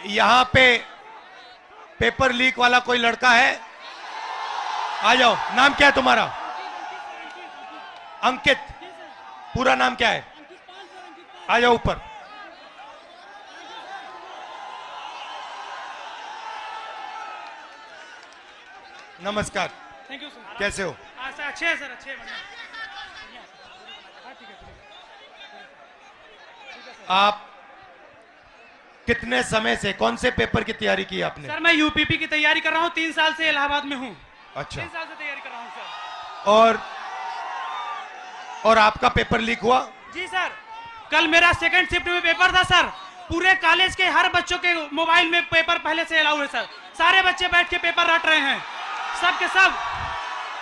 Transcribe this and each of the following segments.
यहाँ पे paper leak वाला कोई लड़का है? आ जाओ। नाम क्या है तुम्हारा? अंकित। पूरा नाम क्या है? आ जाओ ऊपर। नमस्कार। Thank you sir. कैसे हो? सर अच्छे हैं सर, अच्छे हैं। आप कितने समय से कौन से पेपर की तैयारी की आपने? सर मैं यूपीपी की तैयारी कर रहा हूँ, 3 साल से इलाहाबाद में हूँ। अच्छा। 3 साल से तैयारी कर रहा हूँ सर। और आपका पेपर लीक हुआ? जी सर, कल मेरा सेकंड शिफ्ट में पेपर था सर। पूरे कॉलेज के हर बच्चों के मोबाइल में पेपर पहले से अलाउ है सर। सारे बच्चे बैठ के पेपर रट रहे हैं, सब के सब।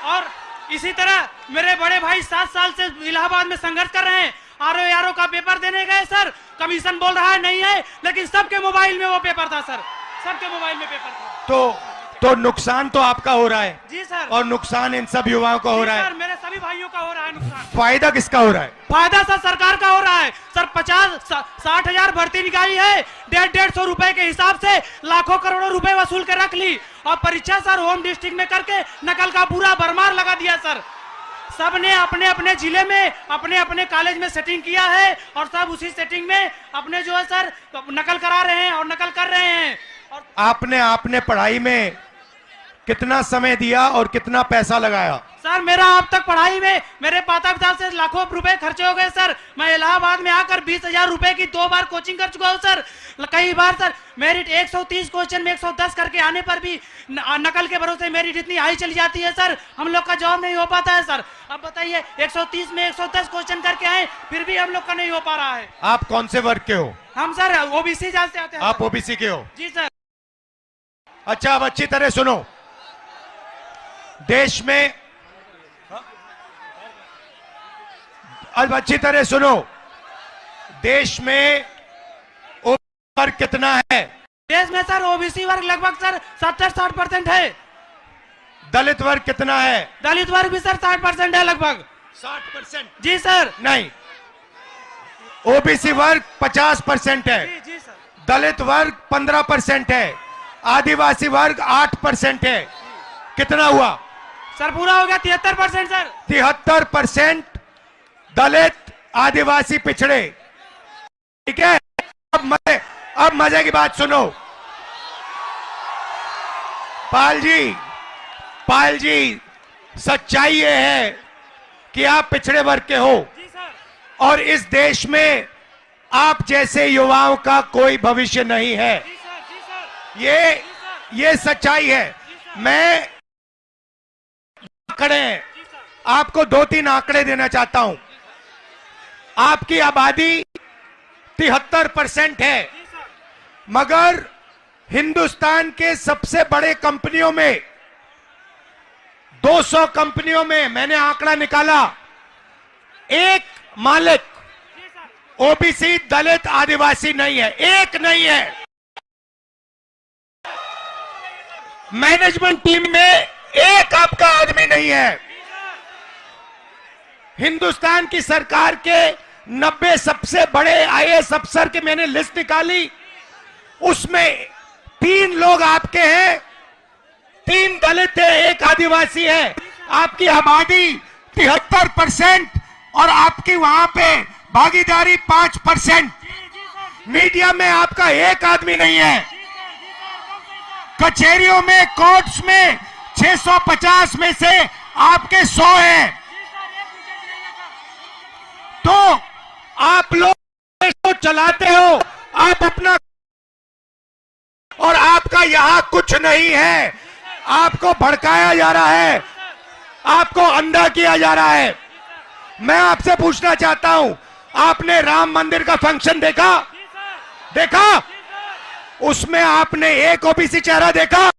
और इसी तरह मेरे बड़े भाई 7 साल से इलाहाबाद में संघर्ष कर रहे हैं। आरओ का पेपर देने गए सर, कमीशन बोल रहा है नहीं है, लेकिन सबके मोबाइल में वो पेपर था सर, सबके मोबाइल में पेपर था। तो नुकसान तो आपका हो रहा है। जी सर। और नुकसान इन सब युवाओं का हो रहा है। सर मेरे सभी भाइयों का हो रहा है नुकसान। फायदा किसका हो रहा है? फायदा सर सरकार का हो रहा है सर। 50-60 हजार भर्ती निकाली है, 150 रुपए के हिसाब से लाखों करोड़ों रुपए वसूल के रख ली। और परीक्षा सर होम डिस्ट्रिक्ट में करके नकल का पूरा भरमार लगा दिया सर। सबने अपने अपने जिले में अपने अपने कॉलेज में सेटिंग किया है, और सब उसी सेटिंग में अपने जो है सर नकल करा रहे हैं और नकल कर रहे हैं। और आपने पढ़ाई में कितना समय दिया और कितना पैसा लगाया? सर मेरा अब तक पढ़ाई में मेरे माता पिता से लाखों रुपए खर्चे हो गए सर। मैं इलाहाबाद में आकर 20,000 रुपए की 2 बार कोचिंग कर चुका हूँ सर। कई बार सर मेरिट 130 क्वेश्चन में 110 करके आने पर भी नकल के भरोसे मेरिट इतनी हाई चली जाती है सर, हम लोग का जॉब नहीं हो पाता है सर। अब बताइए 130 में 110 क्वेश्चन करके आए, फिर भी हम लोग का नहीं हो पा रहा है। आप कौन से वर्ग के हो? हम सर ओबीसी जात से आते हैं। आप ओबीसी के हो? जी सर। अच्छा, अब अच्छी तरह सुनो। देश में, अब अच्छी तरह सुनो, देश में ओबीसी वर्ग कितना है? देश में सर ओबीसी वर्ग लगभग सर 70-60% है। दलित वर्ग कितना है? दलित वर्ग भी सर 60% है लगभग। 60%? जी सर। नहीं, ओबीसी वर्ग 50% है। जी जी सर। दलित वर्ग 15% है। आदिवासी वर्ग 8% है। कितना हुआ सर? पूरा हो गया 73% सर। 73% दलित आदिवासी पिछड़े। ठीक है। अब मजे की बात सुनो। पाल जी, सच्चाई ये है कि आप पिछड़े वर्ग के हो। जी सर। और इस देश में आप जैसे युवाओं का कोई भविष्य नहीं है। जी सर, जी सर। ये सच्चाई है। मैं आंकड़े, आपको 2-3 आंकड़े देना चाहता हूं। आपकी आबादी 73% है, मगर हिंदुस्तान के सबसे बड़े कंपनियों में 200 कंपनियों में मैंने आंकड़ा निकाला, एक मालिक ओबीसी दलित आदिवासी नहीं है, एक नहीं है। मैनेजमेंट टीम में एक आपका आदमी नहीं है। हिंदुस्तान की सरकार के 90 सबसे बड़े आईएएस अफसर की मैंने लिस्ट निकाली, उसमें 3 लोग आपके हैं, 3 दलित है, एक आदिवासी है। आपकी आबादी 73% और आपकी वहां पे भागीदारी 5%। मीडिया में आपका एक आदमी नहीं है। कचहरियों में, कोर्ट्स में 650 में से आपके 100 हैं। तो आप लोग देश को चलाते हो, आप अपना, और आपका यहां कुछ नहीं है। आपको भड़काया जा रहा है, आपको अंधा किया जा रहा है। मैं आपसे पूछना चाहता हूं, आपने राम मंदिर का फंक्शन देखा? उसमें आपने एक ओबीसी चेहरा देखा?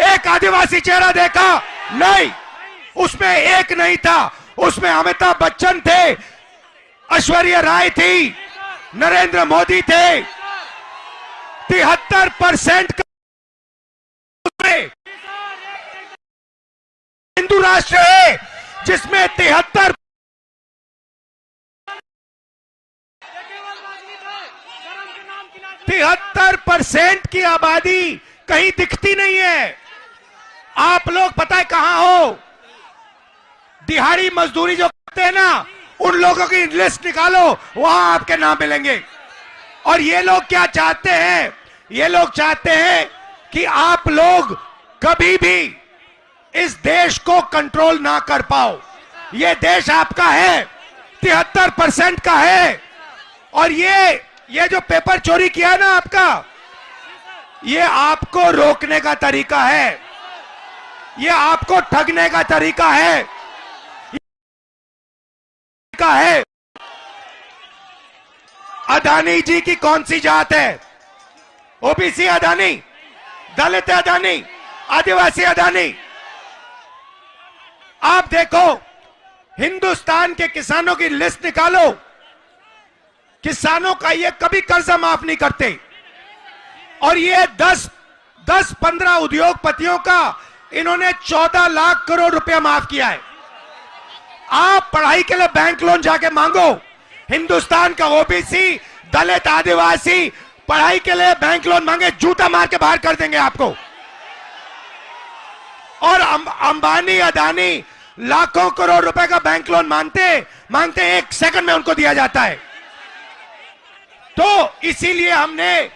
एक आदिवासी चेहरा देखा? नहीं, उसमें एक नहीं था। उसमें अमिताभ बच्चन थे, ऐश्वर्या राय थी, नरेंद्र मोदी थे। 73% हिंदू राष्ट्र है जिसमें 73 73% की आबादी कहीं दिखती नहीं है। आप लोग पता है कहां हो? दिहाड़ी मजदूरी जो करते हैं ना, उन लोगों की लिस्ट निकालो, वहां आपके नाम मिलेंगे। और ये लोग क्या चाहते हैं? ये लोग चाहते हैं कि आप लोग कभी भी इस देश को कंट्रोल ना कर पाओ। ये देश आपका है, 73% का है। और ये जो पेपर चोरी किया है ना आपका, ये आपको रोकने का तरीका है, ये आपको ठगने का तरीका है। अदानी जी की कौन सी जात है? ओबीसी अदानी, दलित अदानी, आदिवासी अदानी। आप देखो, हिंदुस्तान के किसानों की लिस्ट निकालो, किसानों का ये कभी कर्जा माफ नहीं करते। और ये 10-15 उद्योगपतियों का इन्होंने 14 लाख करोड़ रुपया माफ किया है। आप पढ़ाई के लिए बैंक लोन जाके मांगो, हिंदुस्तान का ओबीसी, दलित, आदिवासी पढ़ाई के लिए बैंक लोन मांगे, जूता मार के बाहर कर देंगे आपको। और अंबानी, अदानी लाखों करोड़ रुपए का बैंक लोन मांगते 1 सेकंड में उनको दिया जाता है। तो इसीलिए हमने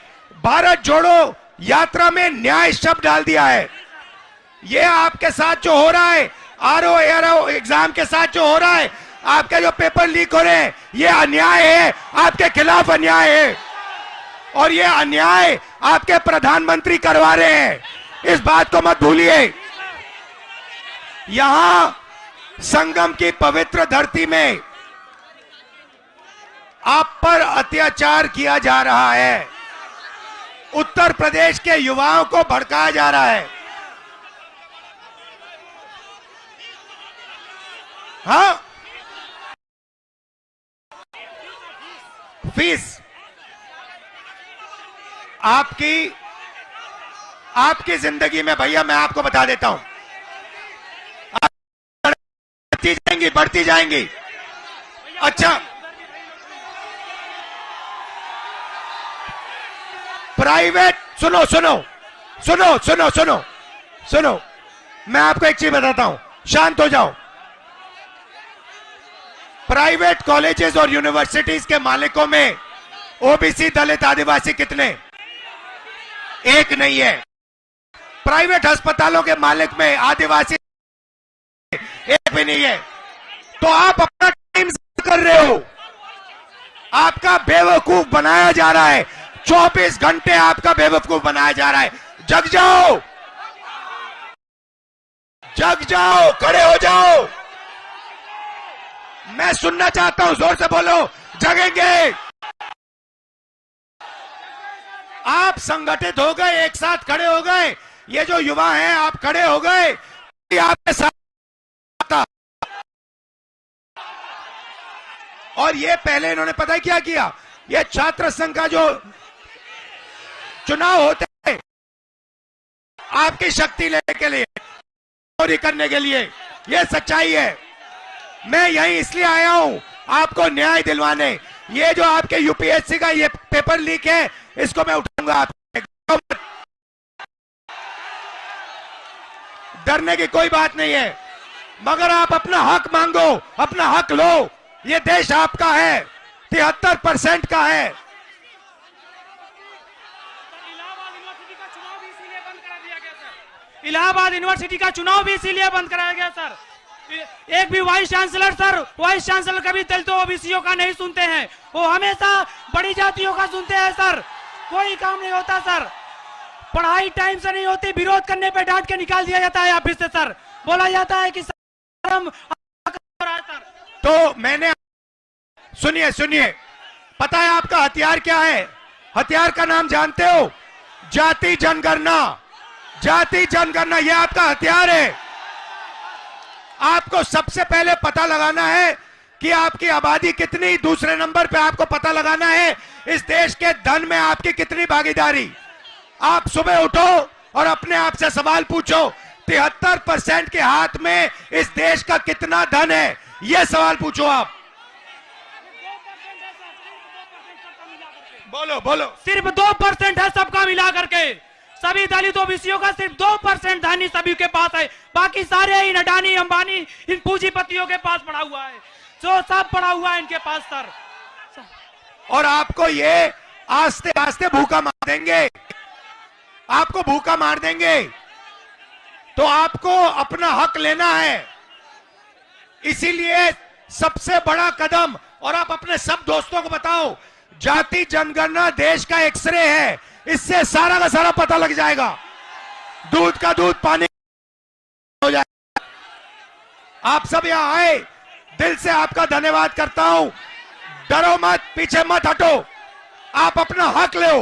भारत जोड़ो यात्रा में न्याय शब्द डाल दिया है। ये आपके साथ जो हो रहा है, आरओ एआरओ एग्जाम के साथ जो हो रहा है, आपके जो पेपर लीक हो रहे हैं, ये अन्याय है, आपके खिलाफ अन्याय है। और ये अन्याय आपके प्रधानमंत्री करवा रहे हैं, इस बात को मत भूलिए। यहां संगम की पवित्र धरती में आप पर अत्याचार किया जा रहा है, उत्तर प्रदेश के युवाओं को भड़काया जा रहा है। हाँ, फीस आपकी जिंदगी में भैया मैं आपको बता देता हूं, बढ़ती जाएंगी। अच्छा, प्राइवेट, सुनो, मैं आपको एक चीज बताता हूं, शांत हो जाओ। प्राइवेट कॉलेजेस और यूनिवर्सिटीज के मालिकों में ओबीसी, दलित, आदिवासी कितने? एक नहीं है। प्राइवेट अस्पतालों के मालिक में आदिवासी एक भी नहीं है। तो आप अपना टाइम कर रहे हो, आपका बेवकूफ बनाया जा रहा है। 24 घंटे आपका बेवकूफ बनाया जा रहा है। जग जाओ, खड़े हो जाओ। मैं सुनना चाहता हूं, जोर से बोलो, जगेंगे। आप संगठित हो गए, एक साथ खड़े हो गए। ये जो युवा हैं, आप खड़े हो गए, आपके साथ। और ये पहले इन्होंने पता है क्या किया? ये छात्र संघ का जो चुनाव होते हैं, आपकी शक्ति लेने के लिए, चोरी करने के लिए, ये सच्चाई है। मैं यहीं इसलिए आया हूं आपको न्याय दिलवाने। ये जो आपके यूपीएससी का ये पेपर लीक है, इसको मैं उठाऊंगा। आप डरने की कोई बात नहीं है, मगर आप अपना हक मांगो, अपना हक लो। ये देश आपका है, 73% का है। इलाहाबाद यूनिवर्सिटी का चुनाव भी इसीलिए बंद कराया गया सर। एक भी वाइस चांसलर कभी दलितों ओबीसीओं का नहीं सुनते हैं, वो हमेशा बड़ी जातियों का सुनते हैं सर। कोई काम नहीं होता सर, पढ़ाई टाइम से नहीं होती, विरोध करने पे डांट के निकाल दिया जाता है ऑफिस से सर। बोला जाता है कि सर। तो मैंने, सुनिए, पता है आपका हथियार क्या है? हथियार का नाम जानते हो? जाति जनगणना, यह आपका हथियार है। आपको सबसे पहले पता लगाना है कि आपकी आबादी कितनी, दूसरे नंबर पे आपको पता लगाना है इस देश के धन में आपकी कितनी भागीदारी। आप सुबह उठो और अपने आप से सवाल पूछो, 73% के हाथ में इस देश का कितना धन है? यह सवाल पूछो आप। बोलो बोलो। सिर्फ 2% है सबका मिला करके, सभी दलित ओबीसीओं का सिर्फ 2% धनी सभी के पास है, बाकी सारे इन अडानी अंबानी इन पूंजीपतियों के पास पड़ा हुआ है, जो सब पड़ा हुआ है इनके पास सर। और आपको ये आस्ते आस्ते भूखा मार देंगे, आपको भूखा मार देंगे। तो आपको अपना हक लेना है, इसीलिए सबसे बड़ा कदम, और आप अपने सब दोस्तों को बताओ, जाति जनगणना देश का एक्सरे है, इससे सारा का सारा पता लग जाएगा, दूध का दूध पानी हो जाएगा। आप सब यहां आए, दिल से आपका धन्यवाद करता हूं। डरो मत, पीछे मत हटो, आप अपना हक ले।